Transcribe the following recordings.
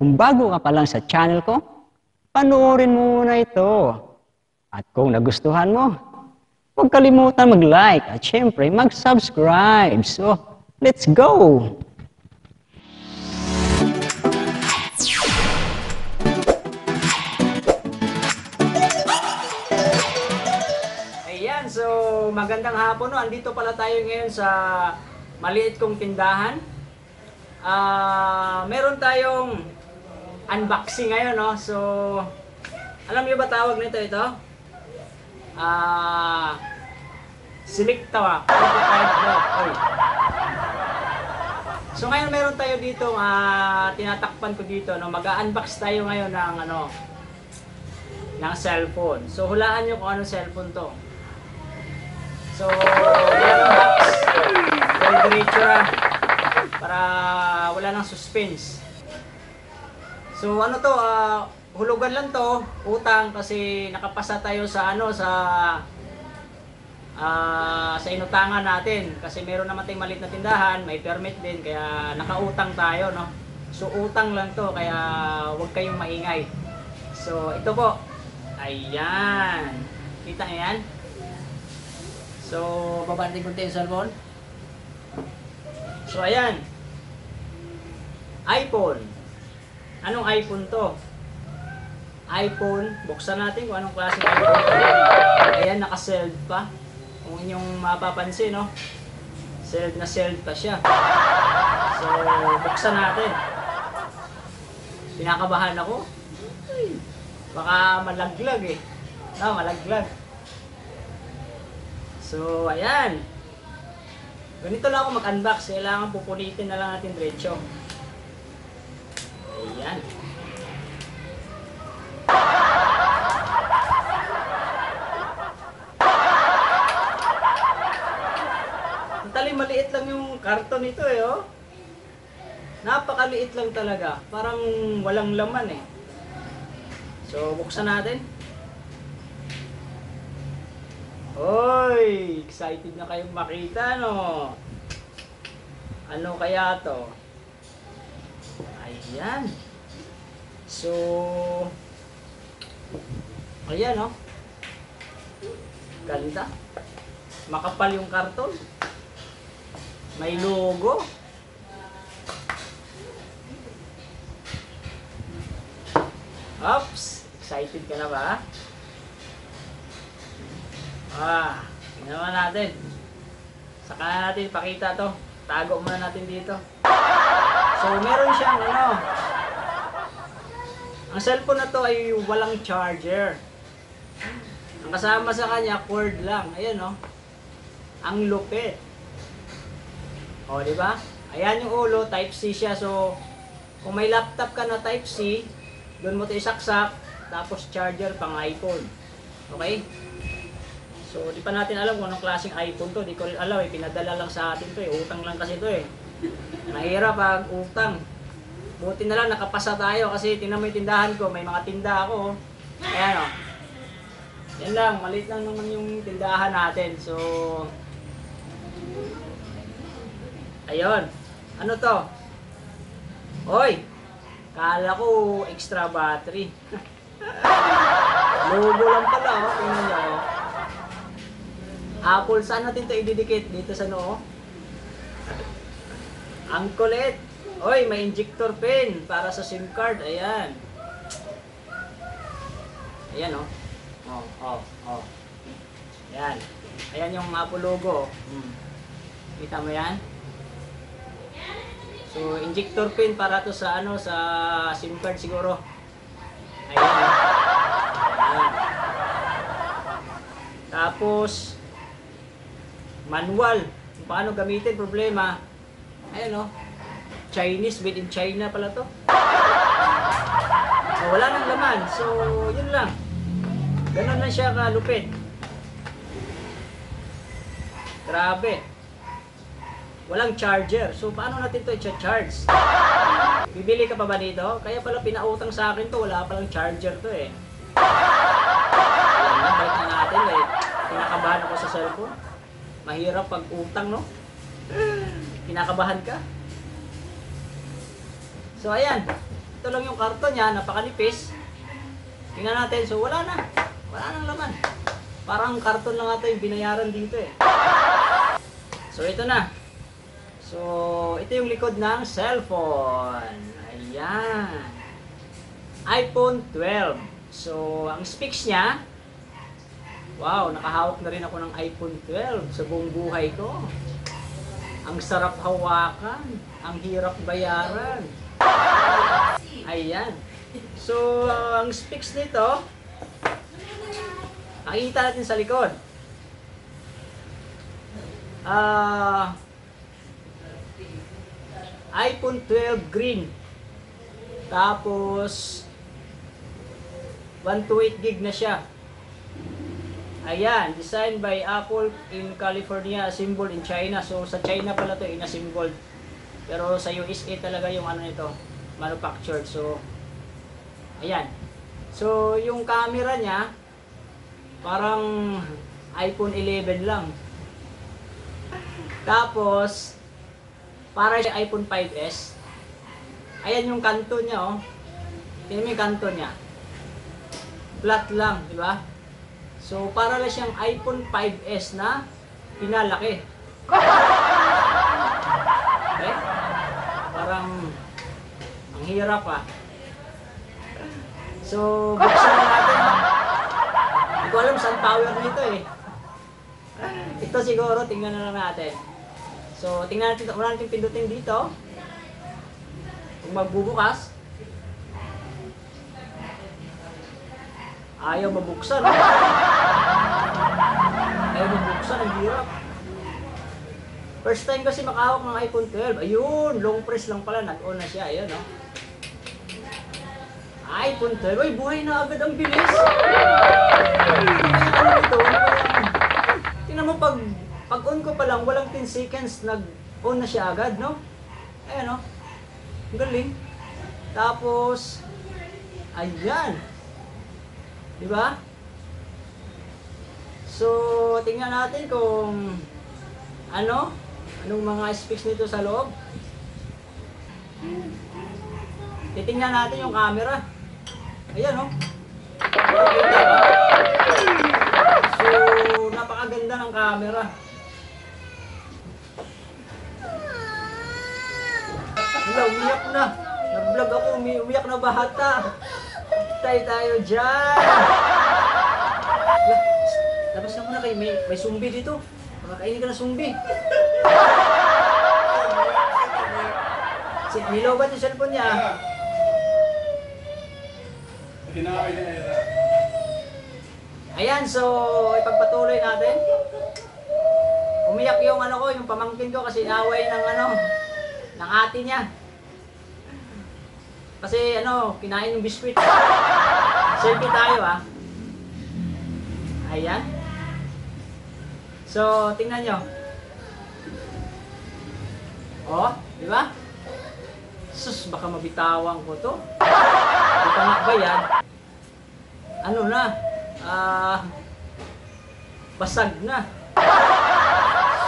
kung bago ka pa lang sa channel ko, panoorin mo muna ito. At kung nagustuhan mo, huwag kalimutan mag-like at syempre mag-subscribe. So, let's go! Ayan, so magandang hapon no. Andito pala tayo ngayon sa maliit kong tindahan. Meron tayong unboxing ngayon, no? So, alam niyo ba tawag nito ito? Selecta. So, ngayon meron tayo dito, tinatakpan ko dito, no? Mag-unbox tayo ngayon ng cellphone. So, hulaan niyo kung anong cellphone to. So, i-unbox. Very diretso na. Para wala nang suspense. So ano to, hulugan lang to, utang kasi nakapasa tayo sa sa inutangan natin kasi meron naman tayong maliit na tindahan, may permit din kaya nakautang tayo, no. So utang lang to kaya huwag kayong maingay. So ito po. Ayan. Kita niyo yan? So babanting ko yung cellphone. So ayan. iPhone. Anong iPhone to? iPhone. Buksan natin kung anong klaseng iPhone to. Ayan, naka-sealed pa. Kung inyong mapapansin, no? Sealed na sealed pa siya. So, buksan natin. Pinakabahan ako. Baka malaglag eh. No, malaglag. So, ayan. Ganito lang ako mag-unbox. Kailangan pupunitin na lang natin diretso. Ayan. Maliit lang yung karton nito eh, oh. Napakaliit lang talaga. Parang walang laman eh. So, buksan natin. Oy! Excited na kayong makita, no? Ano kaya to? Ayan. So, ayan, no? Ganda. Makapal yung karton. May logo. Oops! Excited ka na ba? Tingnan naman natin. Saka natin ipakita to. Tago muna natin dito. So, meron siyang ang cellphone na to ay walang charger. Ang kasama sa kanya, cord lang. Ayan, no? Ang lupit. O, di ba? Ayan yung ulo, Type-C siya. So, kung may laptop ka na Type-C, doon mo ito isaksak, tapos charger pang iPhone. Okay? So, di pa natin alam kung anong klaseng iPhone to. Di ko rin alam eh. Pinadala lang sa atin to eh. Utang lang kasi to eh. Mahirap pag utang. Buti na lang nakapasa tayo kasi tingnan mo yung tindahan ko. May mga tinda ako. Ayan o. Yan lang. Maliit lang naman yung tindahan natin. So, ayun. Ano to? Oy! Kala ko extra battery. Logo lang pala oh. Tingnan nyo oh. Apple, saan natin ito ididikit? Dito sa noo? Ang kulit. Oy, may injector pin para sa SIM card. Ayan. Ayan oh. Oh. Ayan. Ayan yung Apple logo. Kita mo yan? So, injector pin para to sa sa SIM card siguro. Ayan. Ayan. Tapos manual kung paano gamitin, problema. Ayan o. Chinese, made in China pala to. So, wala nang laman. So, yun lang. Ganun lang siya kalupit. Grabe. Walang charger. So, paano natin to i-charge? Bibili ka pa ba dito? Kaya pala pinautang sa akin to. Wala palang charger to eh. Ayan, balik na natin eh. Pinakabahan ako sa cellphone. Mahirap pag utang, no? Kinakabahan ka. So, ayan. ito lang yung karton niya, napakanipis. Tingnan natin, so wala na. Wala nang laman. Parang karton lang ata yung binayaran dito eh. So ito na. So ito yung likod ng cellphone. Ayan. iPhone 12. So ang specs niya, wow, nakahawak na rin ako ng iPhone 12 sa buong buhay ko. Ang sarap hawakan, ang hirap bayaran. Ayan. So, ang specs nito, nakikita natin sa likod. iPhone 12 green. Tapos, 128 gig na siya. Ayan, designed by Apple in California, assembled in China. So, sa China pala to in-assembled. Pero sa USA talaga yung ano nito, manufactured. So, ayan. So, yung camera niya, parang iPhone 11 lang. Tapos, para sa iPhone 5S. Ayan yung kanto niya, oh. Tingnan mo yung kanto niya. Flat lang, di ba? So, para lang siyang iPhone 5S na pinalaki. Okay? Parang ang hirap ah. So, buksan na natin. Hindi ko alam saan power nito eh. Ito siguro, tingnan na lang natin. So, tingnan natin, wala natin pindutin dito. Kung magbubukas. Ayaw mabuksan. Ayaw mabuksan, ang hirap. First time kasi makahawak ng iPhone 12. Ayun, long press lang pala. Nag-on na siya. Ayun, no? iPhone 12. Ay, buhay na agad. Ang bilis. Ano ito? Tingnan mo, pag-on ko pa lang, walang 10 seconds, nag-on na siya agad, no? Ayan, no? Ang galing. Tapos, ayan. Diba? So, tingnan natin kung anong mga specs nito sa loob. Titingnan natin yung camera. Ayan, oh. Nakikita ba? So, napakaganda ng camera. Hala, umiyak na. Nag-vlog ako, umiyak na bata. Tayo dyan. Labas na muna kayo, may sumbi dito. Makakainin ka na sumbi. Nilobat yung cellphone niya. Ayan, so ipagpatuloy natin. Umiyak yung yung pamangkin ko kasi inaway ng ate niya. Kasi kinain yung biskwit. Selfie tayo ah. Ayan. So, tingnan nyo. Oh, di ba? Sus, baka mabitawan ko to. Di pa nga ba yan? Basag na.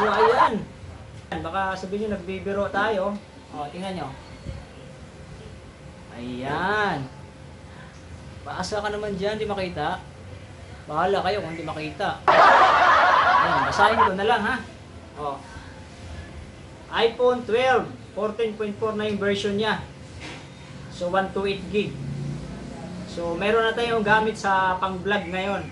So, ayan. Baka sabihin nyo, nagbibiro tayo. Oh, tingnan nyo. Ayan. Paasa ka naman dyan, di makita. Bahala kayo kung di makita. Ayan, basahin ko na lang ha. Oh. iPhone 12, 14.4 na yung version niya. So, 128 gig. So, meron na tayong gamit sa pang-vlog ngayon.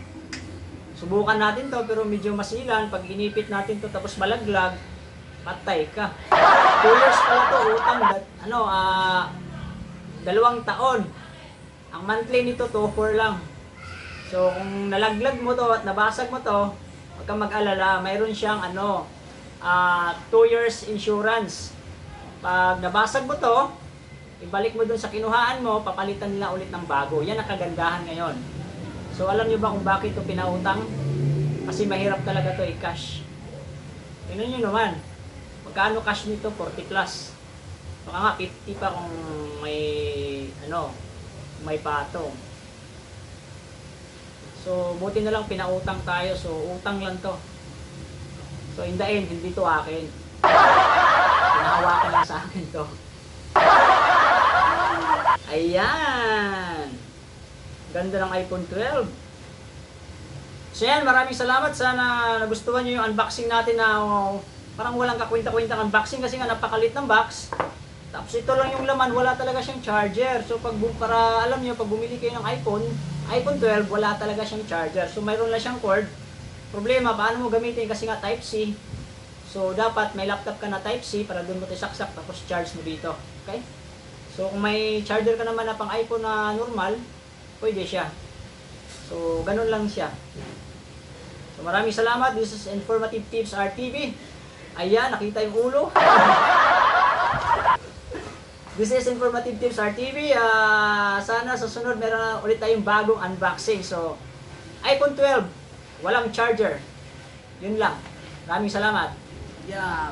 Subukan natin to pero medyo masilan. Pag inipit natin to tapos malaglag, patay ka. 2 years pala to, utang. 2 taon. Ang monthly nito, 2.4 lang. So, kung nalaglag mo to at nabasag mo to, huwag kang mag-alala. Mayroon siyang 2 years insurance. Pag nabasag mo to, ibalik mo dun sa kinuhaan mo, papalitan nila ulit ng bago. Yan ang kagandahan ngayon. So, alam niyo ba kung bakit ito pinautang? Kasi mahirap talaga to i-cash. Tingnan niyo naman. Magkano cash nito? 40 plus. Baka nga 50 pa kung may patong. So, buti na lang pinautang tayo. So, utang lang to. So, in the end, hindi to akin. Pinahawakan lang sa akin to. Ayan. Ganda ng iPhone 12. So yan, maraming salamat. Sana nagustuhan nyo yung unboxing natin na parang walang kakwenta-kwentang unboxing kasi nga napakalit ng box. Tapos ito lang yung laman, wala talaga siyang charger. So para alam niyo, pag bumili kayo ng iPhone 12, wala talaga siyang charger. So mayroon lang siyang cord. Problema, paano mo gamitin kasi nga Type-C. So dapat may laptop ka na Type-C para doon mo isaksak tapos charge mo dito. Okay? So kung may charger ka naman na pang iPhone na normal, pwede siya. So ganun lang siya. So maraming salamat. This is Informative Tips RTV. Ayan, nakita yung ulo. This is Informative Tips RTV. Sana sa sunod meron na ulit tayong bagong unboxing. So, iPhone 12, walang charger. Yun lang. Maraming salamat. Yeah.